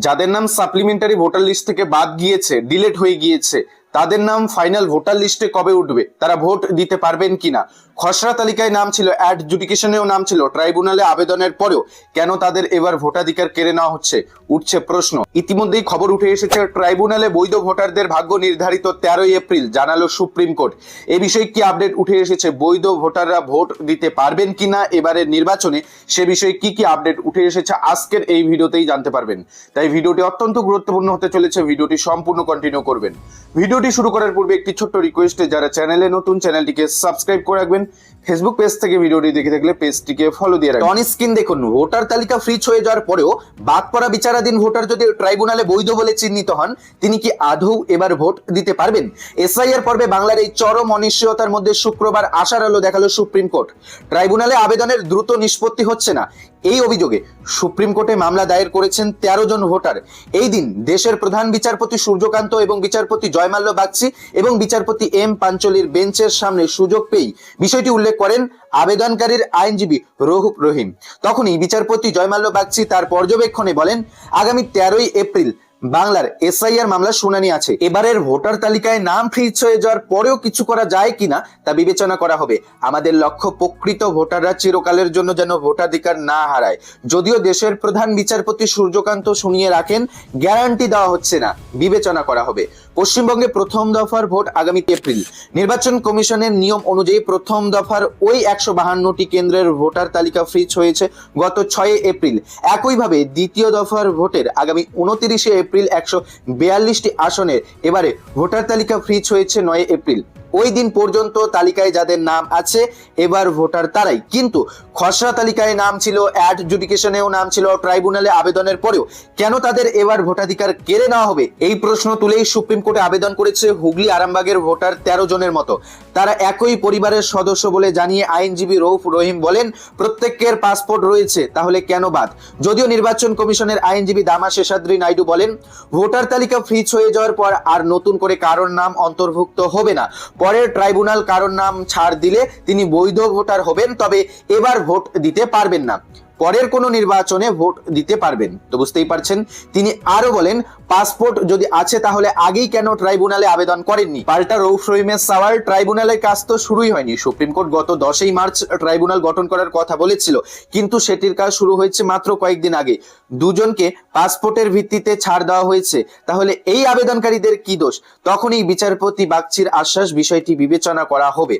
যাদের নাম supplementary voter list থেকে বাদ গিয়েছে, ডিলিট হয়ে গিয়েছে, তাদের নাম ফাইনাল ভোটার লিস্টে কবে উঠবে, তারা ভোট দিতে পারবেন কিনা? খসড়া তালিকায় নাম ছিল, অ্যাডজুডিকেশনেও নাম ছিল, ট্রাইব্যুনালে আবেদনের পরেও কেন তাদের এবার ভোটাধিকার কেড়ে নেওয়া হচ্ছে, উঠছে প্রশ্ন। ইতিমধ্যেই খবর উঠে এসেছে, ট্রাইব্যুনালে বৈধ ভোটারদের ভাগ্য নির্ধারিত 13 এপ্রিল, জানালো সুপ্রিম কোর্ট। এ বিষয়ে কি আপডেট উঠে এসেছে, বৈধ ভোটাররা ভোট দিতে পারবেন কিনা এবারের নির্বাচনে, সে বিষয়ে কি কি আপডেট উঠে এসেছে আজকের এই ভিডিওতেই জানতে পারবেন। তাই ভিডিওটি অত্যন্ত গুরুত্বপূর্ণ হতে চলেছে, ভিডিওটি সম্পূর্ণ কন্টিনিউ করবেন। ভিডিওটি শুরু করার পূর্বে একটি ছোট্ট রিকোয়েস্ট, যারা চ্যানেলে নতুন চ্যানেলটিকে সাবস্ক্রাইব করে রাখবেন, ফেসবুক পেজ থেকে ভিডিওটি দেখে থাকলে পেজটিকে ফলো দিয়ে রাখবেন। অন স্ক্রিন দেখুন, ভোটার তালিকা ফ্রিজ হয়ে যাওয়ার পরেও বাদ পড়া বিচারাধীন ভোটার যদি ট্রাইব্যুনালে বৈধ বলে চিহ্নিত হন, তিনি কি আদৌ এবার ভোট দিতে পারবেন? এসআইআর পর্বে বাংলার এই চরম অনিশ্চয়তার মধ্যে শুক্রবার আশার আলো দেখালো সুপ্রিম কোর্ট। ট্রাইব্যুনালে আবেদনের দ্রুত নিষ্পত্তি হচ্ছে না, এই অভিযোগে সুপ্রিম কোর্টে মামলা দায়ের করেছেন 13 জন ভোটার। এই দিন দেশের প্রধান বিচারপতি সূর্যকান্ত এবং বিচারপতি জয়মাল্য বাগচি এবং বিচারপতি এম পাঞ্চলির বেঞ্চের সামনে সুযোগ পেয়ে বিষয়টি উল্লেখ করেন আবেদনকারীর আইনজীবী রউফ রহিম। তখনই বিচারপতি জয়মাল্য বাগচি তার পর্যবেক্ষণে বলেন, আগামী 13 এপ্রিল বাংলার এসআইআর মামলার শুনানি আছে। এবারের ভোটার তালিকায় নাম ফ্রিজ হয়ে যাওয়ার পরেও কিছু করা যায় কিনা তা বিবেচনা করা হবে। আমাদের লক্ষ্য প্রকৃত ভোটাররা চিরকালের জন্য যেন ভোটাধিকার না হারায়। যদিও দেশের প্রধান বিচারপতি সূর্যকান্ত শুনিয়ে রাখেন, গ্যারান্টি দেওয়া হচ্ছে না, বিবেচনা করা হবে। পশ্চিমবঙ্গে প্রথম দফার ভোট আগামী এপ্রিল। নির্বাচন কমিশনের নিয়ম অনুযায়ী প্রথম দফার ওই 152টি কেন্দ্রের ভোটার তালিকা ফ্রিজ হয়েছে গত 6 এপ্রিল। একইভাবে দ্বিতীয় দফার ভোটের আগামী 29 এপ্রিল 142টি আসনের এবারে ভোটার তালিকা ফ্রিজ হয়েছে 9 এপ্রিল। ওই দিন পর্যন্ত তালিকায় যাদের নাম আছে এবার ভোটার তারাই। কিন্তু খসড়া তালিকায় নাম ছিল, অ্যাডজুডিকেশনেও নাম ছিল, ট্রাইব্যুনালে আবেদনের পরেও কেন তাদের এবার ভোটাধিকার কেড়ে নেওয়া হবে, এই প্রশ্ন তুলেই সুপ্রিম কোর্টে আবেদন করেছে হুগলি আরামবাগের ভোটার 13 জনের মতো। তারা একই পরিবারের সদস্য বলে জানিয়ে আইনজীবী রউফ রহিম বলেন, প্রত্যেকের পাসপোর্ট রয়েছে, তাহলে কেন বাদ? যদিও নির্বাচন কমিশনের আইনজীবী দামা শেষাদ্রি নাইডু বলেন, ভোটার তালিকা ফ্রিজ হয়ে যাওয়ার পর আর নতুন করে কারোর নাম অন্তর্ভুক্ত হবে না। পরে ট্রাইব্যুনাল কারোর নাম ছাড় দিলে তিনি বৈধ ভোটার হবেন, তবে এবার ভোট দিতে পারবেন না। পরের কোনো নির্বাচনে ভোট দিতে পারবেন। তো বুঝতেই পারছেন। তিনি আরো বলেন, পাসপোর্ট যদি আছে তাহলে আগেই কেন ট্রাইব্যুনালে আবেদন করেননি? পাল্টা রউফ রহিমের সওয়াল, ট্রাইব্যুনালের কাজ তো শুরুই হয়নি। সুপ্রিম কোর্ট গত 10 মার্চ ট্রাইব্যুনাল গঠন করার কথা বলেছিল, কিন্তু সেটির কাজ শুরু হয়েছে মাত্র কয়েকদিন আগে। দুজনকে পাসপোর্টের ভিত্তিতে ছাড় দেওয়া হয়েছে, তাহলে এই আবেদনকারীদের কি দোষ? তখনই বিচারপতি বাগচির আশ্বাস, বিষয়টি বিবেচনা করা হবে।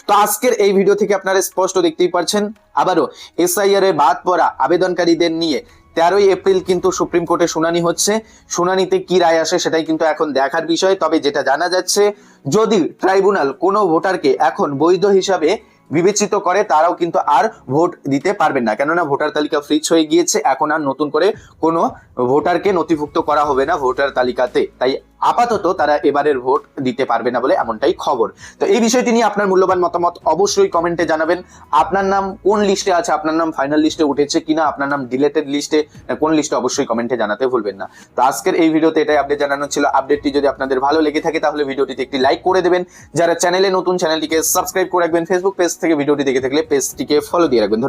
তো আজকের এই ভিডিও থেকে আপনারা স্পষ্ট দেখতেই পাচ্ছেন, আবারও এসআইআর এ বাদ পড়া আবেদনকারীদের নিয়ে 13 এপ্রিল কিন্তু সুপ্রিম কোর্টে শুনানি হচ্ছে। শুনানিতে কি রায় আসে সেটাই কিন্তু এখন দেখার বিষয়। তবে যেটা জানা যাচ্ছে, যদি ট্রাইব্যুনাল কোনো ভোটারকে এখন বৈধ হিসাবে বিবেচিত করে, তারাও কিন্তু আর ভোট দিতে পারবেন না, কেননা ভোটার তালিকা ফ্রিজ হয়ে গিয়েছে। এখন আর নতুন করে কোনো ভোটারকে নথিভুক্ত করা হবে না ভোটার তালিকাতে। তাই আপাতত তারা এবারের ভোট দিতে পারবে না বলে এমনটাই খবর। তো এই বিষয়টি নিয়ে আপনার মূল্যবান মতামত অবশ্যই কমেন্টে জানাবেন। আপনার নাম কোন লিস্টে আছে, আপনার নাম ফাইনাল লিস্টে উঠেছে কিনা, আপনার নাম ডিলেটেড লিস্টে, কোন লিস্টে, অবশ্যই কমেন্টে জানাতে ভুলবেন না। তো আজকের এই ভিডিওতে এটাই আপডেট জানানো ছিল। আপডেটটি যদি আপনাদের ভালো লেগে থাকে তাহলে ভিডিওটিতে একটি লাইক করে দেবেন। যারা চ্যানেলে নতুন, চ্যানেলটিকে সাবস্ক্রাইব করে রাখবেন। ফেসবুক পেজ থেকে ভিডিওটি দেখে থাকলে পেজটিকে ফলো দিয়ে রাখবেন। ধন্যবাদ।